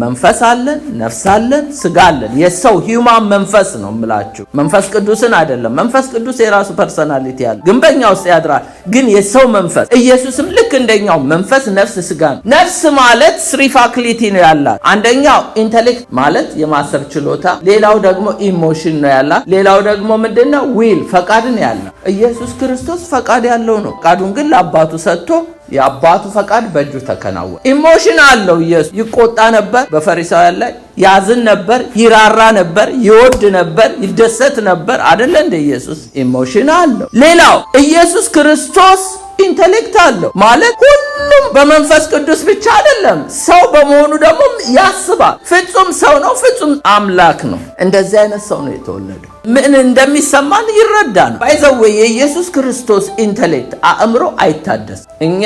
መንፈስ አለን፣ ነፍስ አለን፣ ሥጋ አለን። የሰው ሂውማን መንፈስ ነው የምላችሁ፣ መንፈስ ቅዱስን አይደለም። መንፈስ ቅዱስ የራሱ ፐርሰናሊቲ ያለ ግን በእኛ ውስጥ ያድራል። ግን የሰው መንፈስ ኢየሱስም ልክ እንደኛው መንፈስ፣ ነፍስ፣ ሥጋ ነው። ነፍስ ማለት 3 ፋክሊቲ ነው ያላት። አንደኛው ኢንተሌክት ማለት የማሰብ ችሎታ፣ ሌላው ደግሞ ኢሞሽን ነው ያላት፣ ሌላው ደግሞ ምንድነው? ዊል ፈቃድ ነው ያላት። ኢየሱስ ክርስቶስ ፈቃድ ያለው ነው። ፈቃዱን ግን ለአባቱ ሰጥቶ የአባቱ ፈቃድ በእጁ ተከናወነ። ኢሞሽን አለው ኢየሱስ። ይቆጣ ነበር በፈሪሳውያን ላይ፣ ያዝን ነበር፣ ይራራ ነበር፣ ይወድ ነበር፣ ይደሰት ነበር። አይደለ እንደ ኢየሱስ ኢሞሽን አለው። ሌላው ኢየሱስ ክርስቶስ ኢንተሌክት አለው ማለት ሁሉም በመንፈስ ቅዱስ ብቻ አይደለም። ሰው በመሆኑ ደግሞ ያስባል። ፍጹም ሰው ነው፣ ፍጹም አምላክ ነው። እንደዚህ አይነት ሰው ነው የተወለደው። ምን እንደሚሰማን ይረዳል። ባይዘው የኢየሱስ ክርስቶስ ኢንተሌክት አእምሮ አይታደስ። እኛ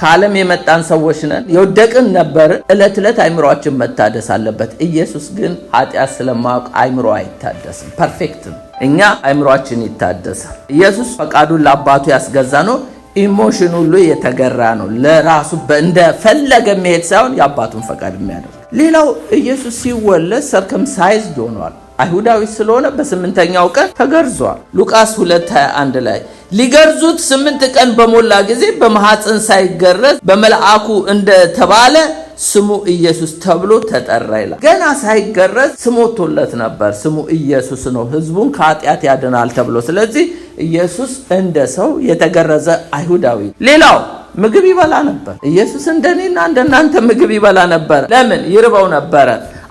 ከዓለም የመጣን ሰዎች ነን፣ የወደቅን ነበር። ዕለት ዕለት አእምሮአችን መታደስ አለበት። ኢየሱስ ግን ኃጢአት ስለማያውቅ አእምሮ አይታደስም። ፐርፌክት ነው። እኛ አእምሮአችን ይታደሳል። ኢየሱስ ፈቃዱን ለአባቱ ያስገዛ ነው። ኢሞሽን ሁሉ የተገራ ነው። ለራሱ እንደፈለገ የሚሄድ ሳይሆን የአባቱን ፈቃድ የሚያደርግ። ሌላው ኢየሱስ ሲወለድ ሰርከምሳይዝድ ሆኗል። አይሁዳዊ ስለሆነ በ8ኛው ቀን ተገርዟል። ሉቃስ 2:21 ላይ ሊገርዙት 8 ቀን በሞላ ጊዜ በማኅፀን ሳይገረዝ በመልአኩ እንደተባለ ስሙ ኢየሱስ ተብሎ ተጠራ ይላል። ገና ሳይገረዝ ስም ወጥቶለት ነበር። ስሙ ኢየሱስ ነው፣ ሕዝቡን ከኃጢአት ያድናል ተብሎ። ስለዚህ ኢየሱስ እንደ ሰው የተገረዘ አይሁዳዊ። ሌላው ምግብ ይበላ ነበር። ኢየሱስ እንደኔና እንደናንተ ምግብ ይበላ ነበር። ለምን? ይርበው ነበረ።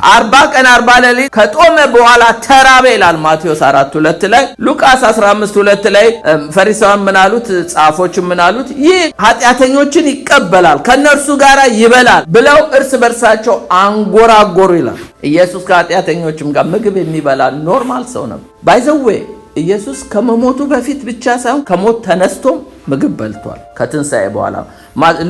40 ቀን 40 ሌሊት ከጦመ በኋላ ተራበ ይላል ማቴዎስ 4:2 ላይ። ሉቃስ 15:2 ላይ ፈሪሳውያን ምን አሉት? ጻፎች ምን አሉት? ይህ ኃጢአተኞችን ይቀበላል ከነርሱ ጋር ይበላል ብለው እርስ በርሳቸው አንጎራጎሩ ይላል። ኢየሱስ ከኃጢአተኞችም ጋር ምግብ የሚበላ ኖርማል ሰው ነው። ባይዘዌ ኢየሱስ ከመሞቱ በፊት ብቻ ሳይሆን ከሞት ተነስቶም ምግብ በልቷል ከትንሣኤ በኋላ።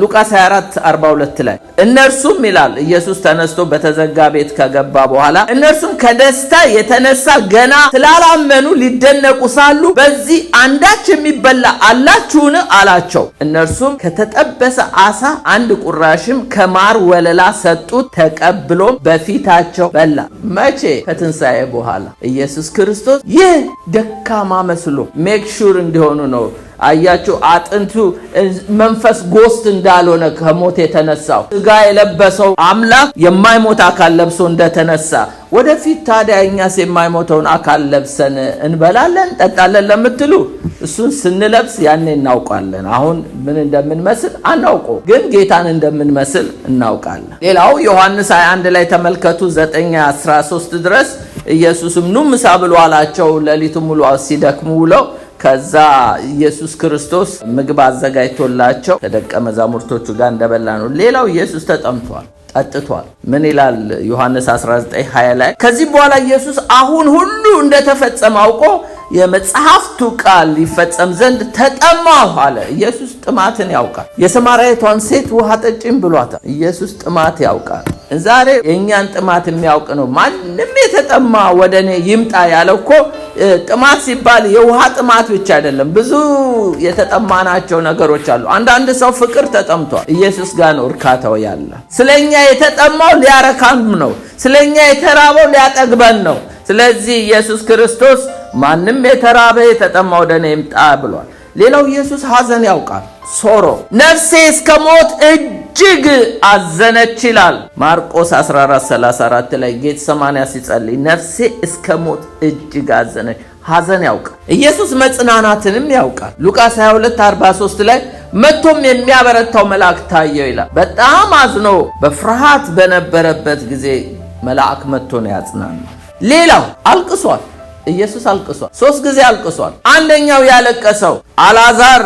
ሉቃስ 24:42 ላይ እነርሱም ይላል ኢየሱስ ተነስቶ በተዘጋ ቤት ከገባ በኋላ እነርሱም ከደስታ የተነሳ ገና ስላላመኑ ሊደነቁ ሳሉ በዚህ አንዳች የሚበላ አላችሁን አላቸው። እነርሱም ከተጠበሰ ዓሣ 1 ቁራሽም ከማር ወለላ ሰጡት። ተቀብሎም በፊታቸው በላ። መቼ? ከትንሣኤ በኋላ። ኢየሱስ ክርስቶስ ይህ ደካማ መስሎ ሜክ ሹር እንዲሆኑ ነው። አያችሁ፣ አጥንቱ መንፈስ ጎስት እንዳልሆነ ከሞት የተነሳው ሥጋ የለበሰው አምላክ የማይሞት አካል ለብሶ እንደተነሳ ወደፊት ታዲያ እኛስ የማይሞተውን አካል ለብሰን እንበላለን እንጠጣለን ለምትሉ እሱን ስንለብስ ያኔ እናውቃለን። አሁን ምን እንደምንመስል አናውቀው፣ ግን ጌታን እንደምንመስል እናውቃለን። ሌላው ዮሐንስ 21 ላይ ተመልከቱ 9:13 ድረስ ኢየሱስም ኑ ምሳ ብሉ አላቸው። ሌሊቱ ሙሉ ሲደክሙ ውለው ከዛ ኢየሱስ ክርስቶስ ምግብ አዘጋጅቶላቸው ከደቀ መዛሙርቶቹ ጋር እንደበላ ነው። ሌላው ኢየሱስ ተጠምቷል፣ ጠጥቷል። ምን ይላል ዮሐንስ 19:20 ላይ ከዚህ በኋላ ኢየሱስ አሁን ሁሉ እንደተፈጸመ አውቆ የመጽሐፍቱ ቃል ይፈጸም ዘንድ ተጠማሁ አለ። ኢየሱስ ጥማትን ያውቃል። የሰማርያዊቷን ሴት ውሃ ጠጪም ብሏታል። ኢየሱስ ጥማት ያውቃል። ዛሬ የእኛን ጥማት የሚያውቅ ነው። ማንም የተጠማ ወደ እኔ ይምጣ ያለው እኮ ጥማት ሲባል የውሃ ጥማት ብቻ አይደለም። ብዙ የተጠማናቸው ነገሮች አሉ። አንዳንድ ሰው ፍቅር ተጠምቷል። ኢየሱስ ጋር ነው እርካታው ያለ። ስለኛ የተጠማው ሊያረካን ነው። ስለኛ የተራበው ሊያጠግበን ነው። ስለዚህ ኢየሱስ ክርስቶስ ማንም የተራበ የተጠማ ወደ እኔ ይምጣ ብሏል። ሌላው ኢየሱስ ሐዘን ያውቃል። ሶሮ ነፍሴ እስከ ሞት እጅግ አዘነች ይላል ማርቆስ 14:34 ላይ ጌቴሰማኒ ሲጸልይ ነፍሴ እስከ ሞት እጅግ አዘነች። ሐዘን ያውቃል። ኢየሱስ መጽናናትንም ያውቃል። ሉቃስ 22:43 ላይ መጥቶም የሚያበረታው መልአክ ታየው ይላል። በጣም አዝኖ በፍርሃት በነበረበት ጊዜ መልአክ መጥቶ ነው ያጽናናው። ሌላው አልቅሷል። ኢየሱስ አልቅሷል። 3 ጊዜ አልቅሷል። አንደኛው ያለቀሰው አልዓዛር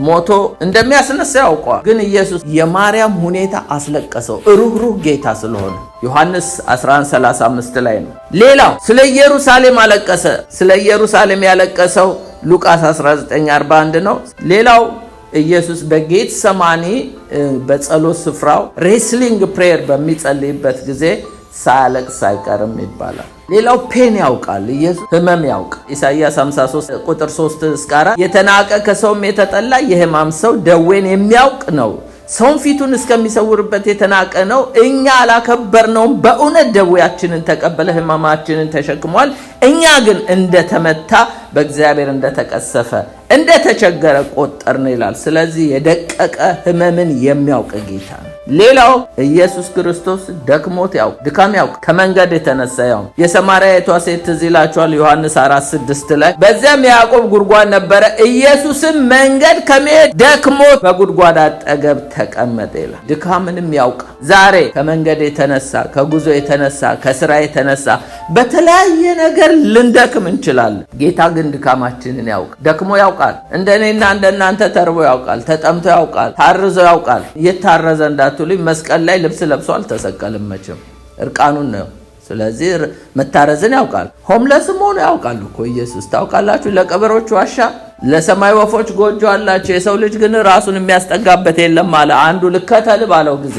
ሞቶ እንደሚያስነሳ ያውቀዋል። ግን ኢየሱስ የማርያም ሁኔታ አስለቀሰው፣ ሩህሩህ ጌታ ስለሆነ ዮሐንስ 11:35 ላይ ነው። ሌላው ስለ ኢየሩሳሌም አለቀሰ። ስለ ኢየሩሳሌም ያለቀሰው ሉቃስ 19:41 ነው። ሌላው ኢየሱስ በጌቴሰማኒ በጸሎት ስፍራው ሬስሊንግ ፕሬየር በሚጸልይበት ጊዜ ሳያለቅስ አይቀርም ይባላል። ሌላው ፔን ያውቃል። ኢየሱስ ህመም ያውቃል። ኢሳይያስ 53:3-4 የተናቀ ከሰውም የተጠላ የህማም ሰው ደዌን የሚያውቅ ነው። ሰውን ፊቱን እስከሚሰውርበት የተናቀ ነው፣ እኛ አላከበርነውም። በእውነት ደዌያችንን ተቀበለ፣ ህመማችንን ተሸክሟል። እኛ ግን እንደተመታ በእግዚአብሔር እንደተቀሰፈ እንደተቸገረ ቆጠርነው ይላል። ስለዚህ የደቀቀ ህመምን የሚያውቅ ጌታ ነው። ሌላው ኢየሱስ ክርስቶስ ደክሞት ያውቅ ድካም ያውቅ ከመንገድ የተነሳ ያው የሰማርያዊቷ ሴት ትዝ ይላችኋል ዮሐንስ 4:6 ላይ በዚያም ያዕቆብ ጉድጓድ ነበረ ኢየሱስም መንገድ ከመሄድ ደክሞት በጉድጓድ አጠገብ ተቀመጠ ይላል። ድካምንም ያውቅ ዛሬ ከመንገድ የተነሳ ከጉዞ የተነሳ ከስራ የተነሳ በተለያየ ነገር ልንደክም እንችላለን። ጌታ ግን ድካማችንን ያውቅ ደክሞ ያውቃል። እንደኔና እንደናንተ ተርቦ ያውቃል፣ ተጠምቶ ያውቃል፣ ታርዞ ያውቃል። የታረዘ እንዳትሉኝ መስቀል ላይ ልብስ ለብሶ አልተሰቀልም፣ መቼም እርቃኑን ነው። ስለዚህ መታረዝን ያውቃል። ሆምለስም ሆኖ ያውቃል እኮ ኢየሱስ ታውቃላችሁ። ለቀበሮች ዋሻ ለሰማይ ወፎች ጎጆ አላቸው፣ የሰው ልጅ ግን ራሱን የሚያስጠጋበት የለም አለ። አንዱ ልከተል ባለው ጊዜ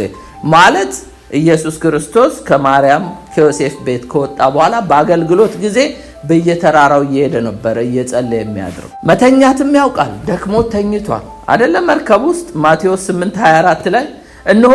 ማለት ኢየሱስ ክርስቶስ ከማርያም ከዮሴፍ ቤት ከወጣ በኋላ በአገልግሎት ጊዜ በየተራራው እየሄደ ነበር እየጸለየ የሚያድረው። መተኛትም ያውቃል። ደክሞት ተኝቷል አይደለም? መርከብ ውስጥ ማቴዎስ 8:24 ላይ እነሆ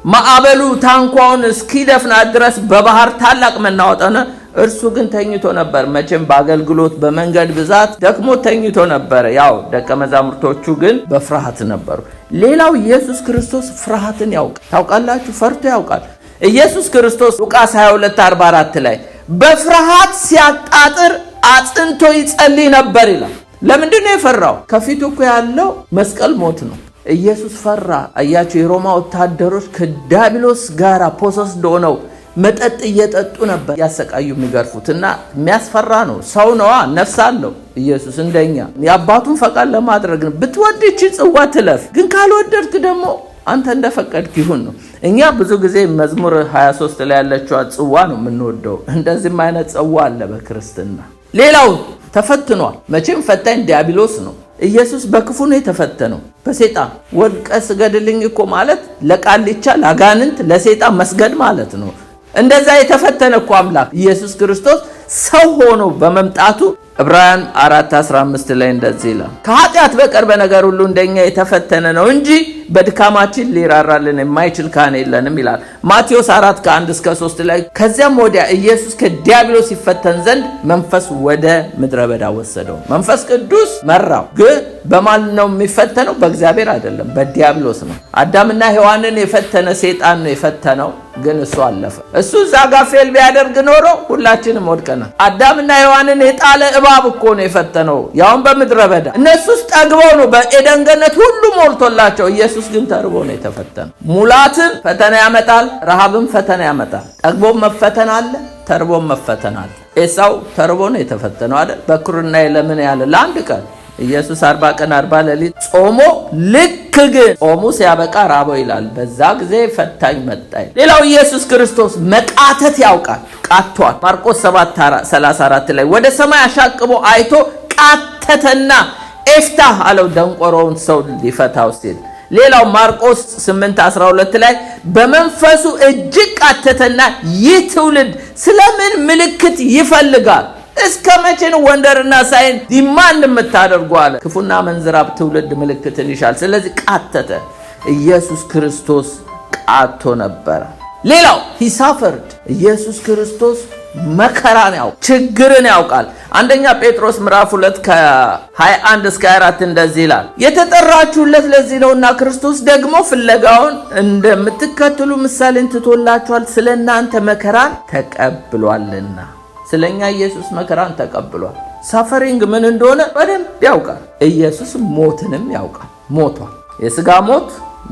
ማዕበሉ ታንኳውን እስኪደፍናት ድረስ በባህር ታላቅ መናወጥ ሆነ፣ እርሱ ግን ተኝቶ ነበር። መቼም በአገልግሎት በመንገድ ብዛት ደክሞት ተኝቶ ነበር። ያው ደቀ መዛሙርቶቹ ግን በፍርሃት ነበሩ። ሌላው ኢየሱስ ክርስቶስ ፍርሃትን ያውቃል። ታውቃላችሁ? ፈርቶ ያውቃል። ኢየሱስ ክርስቶስ ሉቃስ 22:44 ላይ በፍርሃት ሲያጣጥር አጽንቶ ይጸልይ ነበር ይላል። ለምንድን ነው የፈራው? ከፊቱ እኮ ያለው መስቀል ሞት ነው። ኢየሱስ ፈራ። አያቸው የሮማ ወታደሮች ከዲያብሎስ ጋር ፖሰስድ ሆነው መጠጥ እየጠጡ ነበር ያሰቃዩ የሚገርፉትና የሚያስፈራ ነው። ሰው ነዋ፣ ነፍስ አለው ኢየሱስ እንደኛ። የአባቱን ፈቃድ ለማድረግ ነው። ብትወድ ይህች ጽዋ ትለፍ፣ ግን ካልወደድክ ደግሞ አንተ እንደፈቀድክ ይሁን ነው። እኛ ብዙ ጊዜ መዝሙር 23 ላይ ያለችው ጽዋ ነው የምንወደው። እንደዚህም አይነት ጽዋ አለ በክርስትና። ሌላው ተፈትኗል። መቼም ፈታኝ ዲያብሎስ ነው። ኢየሱስ በክፉ ነው የተፈተነው፣ በሰይጣን ወድቀ ስገድልኝ እኮ ማለት ለቃልቻ ለአጋንንት ለሰይጣን መስገድ ማለት ነው። እንደዛ የተፈተነ እኮ አምላክ ኢየሱስ ክርስቶስ ሰው ሆኖ በመምጣቱ ዕብራውያን 4:15 ላይ እንደዚህ ይላል፣ ከኃጢአት በቀር በነገር ሁሉ እንደኛ የተፈተነ ነው እንጂ በድካማችን ሊራራልን የማይችል ካህን የለንም ይላል። ማቴዎስ 4:1-3 ላይ ከዚያም ወዲያ ኢየሱስ ከዲያብሎስ ይፈተን ዘንድ መንፈስ ወደ ምድረ በዳ ወሰደው። መንፈስ ቅዱስ መራው። ግን በማን ነው የሚፈተነው? በእግዚአብሔር አይደለም፣ በዲያብሎስ ነው። አዳምና ሔዋንን የፈተነ ሰይጣን ነው የፈተነው። ግን እሱ አለፈ። እሱ እዛ ጋር ፌል ቢያደርግ ኖሮ ሁላችንም ወድቀናል። አዳምና ሔዋንን የጣለ እባብ እኮ ነው የፈተነው፣ ያውም በምድረ በዳ። እነሱስ ጠግበው ነው በኤደን ገነት ሁሉ ሞልቶላቸው። ኢየሱስ ግን ተርቦ ነው የተፈተነው። ሙላትን ፈተና ያመጣል፣ ረሃብም ፈተና ያመጣል። ጠግቦም መፈተን አለ፣ ተርቦም መፈተን አለ። ኤሳው ተርቦ ነው የተፈተነው አይደል? በኩርና ለምን ያለ ለአንድ ቀን ኢየሱስ 40 ቀን 40 ሌሊት ጾሞ ልክ ግን ጾሙ ሲያበቃ ራበው ይላል። በዛ ጊዜ ፈታኝ መጣ። ሌላው ኢየሱስ ክርስቶስ መቃተት ያውቃል። ቃቷል። ማርቆስ 7:34 ላይ ወደ ሰማይ አሻቅቦ አይቶ ቃተተና ኤፍታህ አለው ደንቆሮውን ሰው ሊፈታው ሲል። ሌላው ማርቆስ 8:12 ላይ በመንፈሱ እጅግ ቃተተና ይህ ትውልድ ስለምን ምልክት ይፈልጋል? እስከ መቼ ነው ወንደርና ሳይን ዲማንድ የምታደርጉ አለ። ክፉና መንዝራብ ትውልድ ምልክትን ይሻል። ስለዚህ ቃተተ። ኢየሱስ ክርስቶስ ቃቶ ነበረ። ሌላው ሂሳፈርድ ኢየሱስ ክርስቶስ መከራን ያውቃል፣ ችግርን ያውቃል። አንደኛ ጴጥሮስ ምዕራፍ 2:21-24 እንደዚህ ይላል፣ የተጠራችሁለት ለዚህ ነውና ክርስቶስ ደግሞ ፍለጋውን እንደምትከተሉ ምሳሌን ትቶላችኋል፣ ስለ እናንተ መከራን ተቀብሏልና። ስለኛ ኢየሱስ መከራን ተቀብሏል። ሳፈሪንግ ምን እንደሆነ በደንብ ያውቃል። ኢየሱስ ሞትንም ያውቃል። ሞቷል። የሥጋ ሞት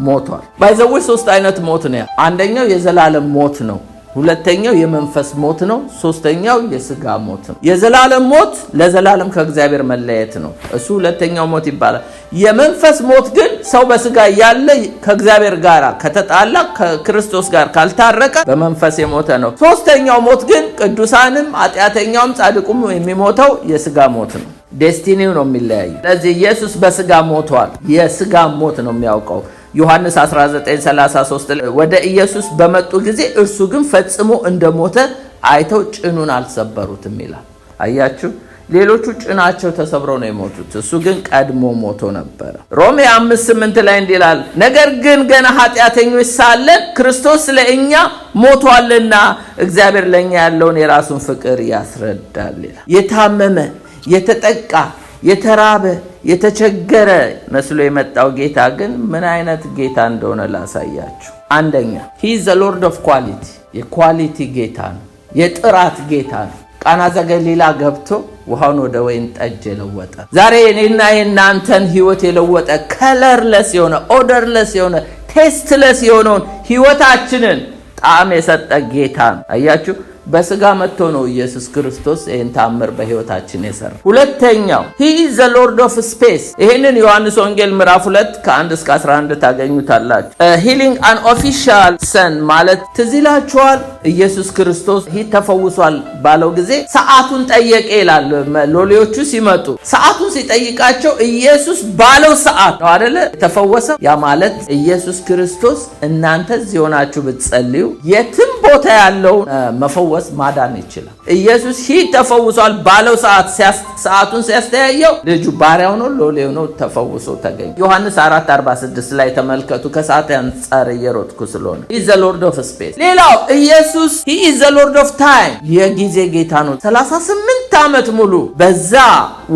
ሞቷል። ባይዘው 3 አይነት ሞት ነው። አንደኛው የዘላለም ሞት ነው። ሁለተኛው የመንፈስ ሞት ነው። ሶስተኛው የሥጋ ሞት ነው። የዘላለም ሞት ለዘላለም ከእግዚአብሔር መለየት ነው። እሱ ሁለተኛው ሞት ይባላል። የመንፈስ ሞት ግን ሰው በሥጋ ያለ ከእግዚአብሔር ጋር ከተጣላ ከክርስቶስ ጋር ካልታረቀ በመንፈስ የሞተ ነው። ሶስተኛው ሞት ግን ቅዱሳንም ኃጢአተኛውም ጻድቁም የሚሞተው የሥጋ ሞት ነው። ዴስቲኒው ነው የሚለያይ። ስለዚህ ኢየሱስ በሥጋ ሞቷል። የሥጋ ሞት ነው የሚያውቀው። ዮሐንስ 19:33 ወደ ኢየሱስ በመጡ ጊዜ እርሱ ግን ፈጽሞ እንደሞተ አይተው ጭኑን አልሰበሩትም ይላል። አያችሁ፣ ሌሎቹ ጭናቸው ተሰብረው ነው የሞቱት፣ እሱ ግን ቀድሞ ሞቶ ነበረ። ሮሜ 5:8 ላይ እንዲህ ይላል፣ ነገር ግን ገና ኃጢአተኞች ሳለን ክርስቶስ ለእኛ ሞቷልና እግዚአብሔር ለእኛ ያለውን የራሱን ፍቅር ያስረዳል ይላል። የታመመ የተጠቃ የተራበ የተቸገረ መስሎ የመጣው ጌታ ግን ምን አይነት ጌታ እንደሆነ ላሳያችሁ። አንደኛ he is the Lord of quality የኳሊቲ ጌታ ነው፣ የጥራት ጌታ ነው። ቃና ዘገሊላ ገብቶ ውሃውን ወደ ወይን ጠጅ የለወጠ ዛሬ እኔና የእናንተን ህይወት የለወጠ ከለርለስ የሆነ ኦደርለስ የሆነ ቴስትለስ የሆነውን ህይወታችንን ጣዕም የሰጠ ጌታ ነው። አያችሁ በስጋ መጥቶ ነው ኢየሱስ ክርስቶስ ይህን ታምር በህይወታችን የሰራ። ሁለተኛው he is the Lord of space ይሄንን ዮሐንስ ወንጌል ምዕራፍ 2 ከ1 እስከ 11 ታገኙታላችሁ። healing an official son ማለት ትዝ ይላችኋል። ኢየሱስ ክርስቶስ ተፈውሷል ባለው ጊዜ ሰዓቱን ጠየቀ ይላል። ሎሌዎቹ ሲመጡ ሰዓቱን ሲጠይቃቸው ኢየሱስ ባለው ሰዓት ነው አይደለ ተፈወሰ። ያ ማለት ኢየሱስ ክርስቶስ እናንተ እዚህ ሆናችሁ ብትጸልዩ የትም ቦታ ያለው መፈወስ ማዳን ይችላል። ኢየሱስ ተፈውሷል ባለው ሰዓቱን ሲያስተያየው ልጁ ባሪያው ነው ሎሌው ነው ተፈውሶ ተገኘ። ዮሐንስ 4:46 ላይ ተመልከቱ። ከሰዓት አንፃር እየሮጥኩ ስለሆነ he is the Lord of space። ሌላው ኢየሱስ he is the Lord of time የጊዜ ጌታ ነው። 38 ዓመት ሙሉ በዛ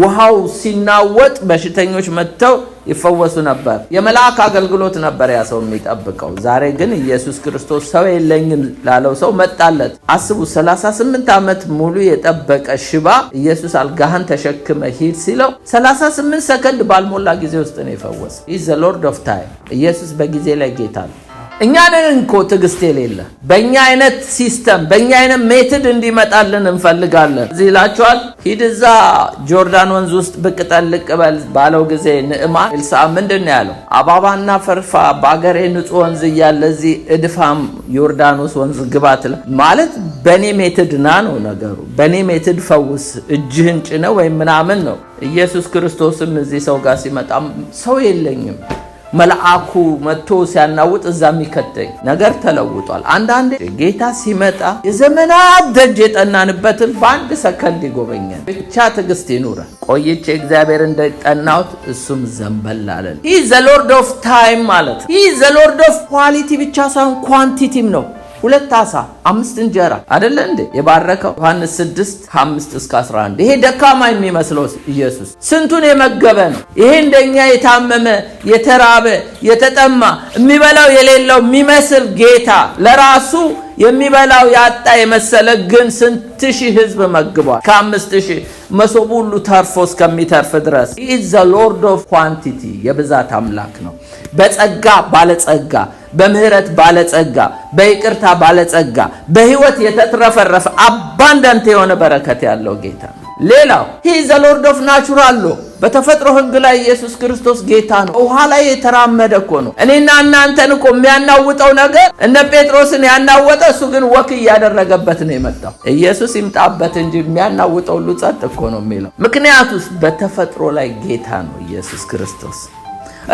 ውሃው ሲናወጥ በሽተኞች መጥተው ይፈወሱ ነበር። የመላእክ አገልግሎት ነበር ያ ሰው የሚጠብቀው። ዛሬ ግን ኢየሱስ ክርስቶስ ሰው የለኝም ላለው ሰው መጣለት። አስቡ 38 ዓመት ሙሉ የጠበቀ ሽባ ኢየሱስ አልጋህን ተሸክመ ሂድ ሲለው 38 ሰከንድ ባልሞላ ጊዜ ውስጥ ነው የፈወሰ። he is the Lord of time ኢየሱስ በጊዜ ላይ ጌታ ነው። እኛ ነን እንኮ ትዕግስት የሌለ በእኛ አይነት ሲስተም በእኛ አይነት ሜትድ እንዲመጣልን እንፈልጋለን። እዚህ ይላችኋል ሂድ እዛ ጆርዳን ወንዝ ውስጥ ብቅ ጠልቅ በል ባለው ጊዜ ንዕማን ኤልሳ ምንድን ነው ያለው? አባባና ፈርፋ በአገሬ ንጹህ ወንዝ እያለ እዚህ እድፋም ዮርዳኖስ ወንዝ ግባት ማለት በእኔ ሜትድ ና ነው ነገሩ። በእኔ ሜትድ ፈውስ እጅህን ጭነ ወይም ምናምን ነው። ኢየሱስ ክርስቶስም እዚህ ሰው ጋር ሲመጣ ሰው የለኝም መልአኩ መጥቶ ሲያናውጥ እዛ የሚከተኝ ነገር ተለውጧል። አንዳንዴ ጌታ ሲመጣ የዘመናት ደጅ የጠናንበትን በአንድ ሰከንድ ይጎበኛል። ብቻ ትዕግስት ይኑረ። ቆይቼ እግዚአብሔር እንደጠናሁት እሱም ዘንበል አለን። he is the Lord of time ማለት he is the Lord of quality ብቻ ሳይሆን ኳንቲቲም ነው። 2 ዓሣ 5 እንጀራ አይደለ እንዴ የባረከው? ዮሐንስ 6:5 እስከ 11 ይሄ ደካማ የሚመስለው ኢየሱስ ስንቱን የመገበ ነው። ይሄ እንደኛ የታመመ የተራበ የተጠማ የሚበላው የሌለው የሚመስል ጌታ ለራሱ የሚበላው ያጣ የመሰለ ግን ስንት ሺህ ህዝብ መግቧል። ከ5000 መሶብ ሁሉ ተርፎ እስከሚተርፍ ድረስ he is the Lord of quantity የብዛት አምላክ ነው። በጸጋ ባለጸጋ፣ በምህረት ባለጸጋ፣ በይቅርታ ባለጸጋ፣ በህይወት የተትረፈረፈ አባንዳንት የሆነ በረከት ያለው ጌታ ነው። ሌላው he is the Lord of natural law በተፈጥሮ ህግ ላይ ኢየሱስ ክርስቶስ ጌታ ነው። ውሃ ላይ የተራመደ እኮ ነው። እኔና እናንተን እኮ የሚያናውጠው ነገር እነ ጴጥሮስን ያናወጠ እሱ ግን ወክ እያደረገበት ነው የመጣው። ኢየሱስ ይምጣበት እንጂ የሚያናውጠው ሁሉ ጸጥ እኮ ነው የሚለው። ምክንያቱስ በተፈጥሮ ላይ ጌታ ነው ኢየሱስ ክርስቶስ።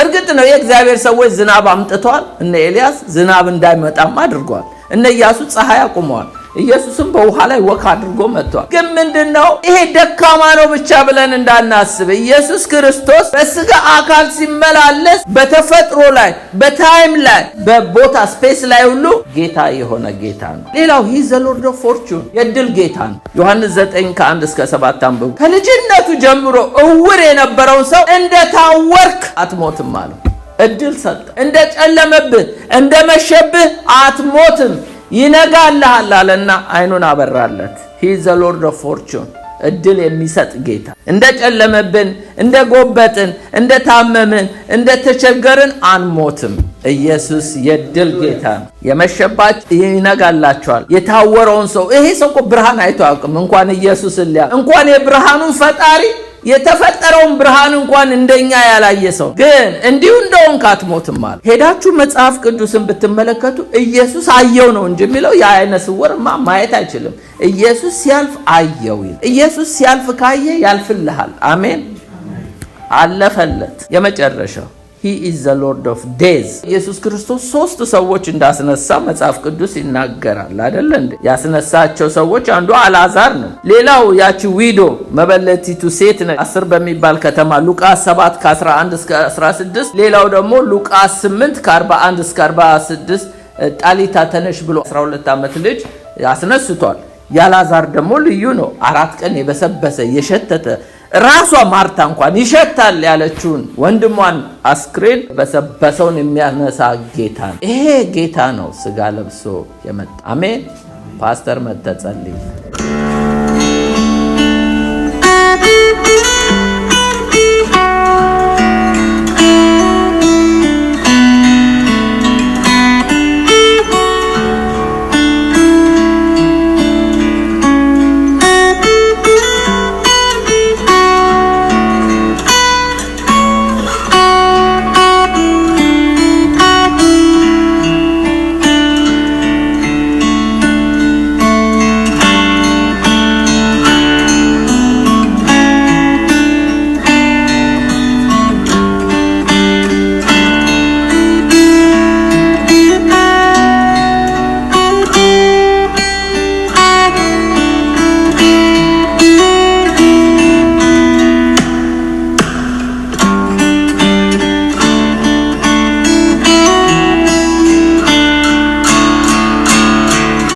እርግጥ ነው የእግዚአብሔር ሰዎች ዝናብ አምጥተዋል። እነ ኤልያስ ዝናብ እንዳይመጣም አድርገዋል። እነ ኢያሱ ፀሐይ አቁመዋል። ኢየሱስም በውሃ ላይ ወክ አድርጎ መጥቷል። ግን ምንድነው ይሄ ደካማ ነው ብቻ ብለን እንዳናስብ ኢየሱስ ክርስቶስ በስጋ አካል ሲመላለስ በተፈጥሮ ላይ በታይም ላይ በቦታ ስፔስ ላይ ሁሉ ጌታ የሆነ ጌታ ነው። ሌላው he is the Lord of fortune የድል ጌታ ነው። ዮሐንስ 9:1 እስከ 7 አንብቡ። ከልጅነቱ ጀምሮ እውር የነበረውን ሰው እንደታወርክ አትሞትም አለው። እድል ሰጠ። እንደጨለመብህ እንደመሸብህ አትሞትም ይነጋልሃል አለና አይኑን አበራለት። he is the Lord of fortune እድል የሚሰጥ ጌታ። እንደጨለመብን እንደጎበጥን እንደታመምን እንደተቸገርን አንሞትም። ኢየሱስ የድል ጌታ ነው። የመሸባችሁ ይነጋላችኋል። የታወረውን ሰው ይሄ ሰው እኮ ብርሃን አይቶ አያውቅም። እንኳን ኢየሱስን እንኳን የብርሃኑን ፈጣሪ የተፈጠረውን ብርሃን እንኳን እንደኛ ያላየ ሰው ግን እንዲሁ እንደሆንክ አትሞትም ማለት። ሄዳችሁ መጽሐፍ ቅዱስን ብትመለከቱ ኢየሱስ አየው ነው እንጂ የሚለው የዓይነ ስውርማ ማየት አይችልም። ኢየሱስ ሲያልፍ አየው ይል። ኢየሱስ ሲያልፍ ካየ ያልፍልሃል። አሜን። አለፈለት። የመጨረሻው he is the Lord of days ኢየሱስ ክርስቶስ 3 ሰዎች እንዳስነሳ መጽሐፍ ቅዱስ ይናገራል አይደል እንዴ? ያስነሳቸው ሰዎች አንዱ አልዓዛር ነው። ሌላው ያቺ ዊዶ መበለቲቱ ሴት ነው 10 በሚባል ከተማ ሉቃስ 7 ከ11 እስከ 16። ሌላው ደግሞ ሉቃስ 8 ከ41 እስከ 46 ጣሊታ ተነሽ ብሎ 12 ዓመት ልጅ ያስነስቷል። ያላዛር ደግሞ ልዩ ነው። 4 ቀን የበሰበሰ የሸተተ ራሷ ማርታ እንኳን ይሸታል ያለችውን ወንድሟን አስክሬን በሰበሰውን የሚያነሳ ጌታ ነው። ይሄ ጌታ ነው ስጋ ለብሶ የመጣ። አሜን። ፓስተር መተጸልይ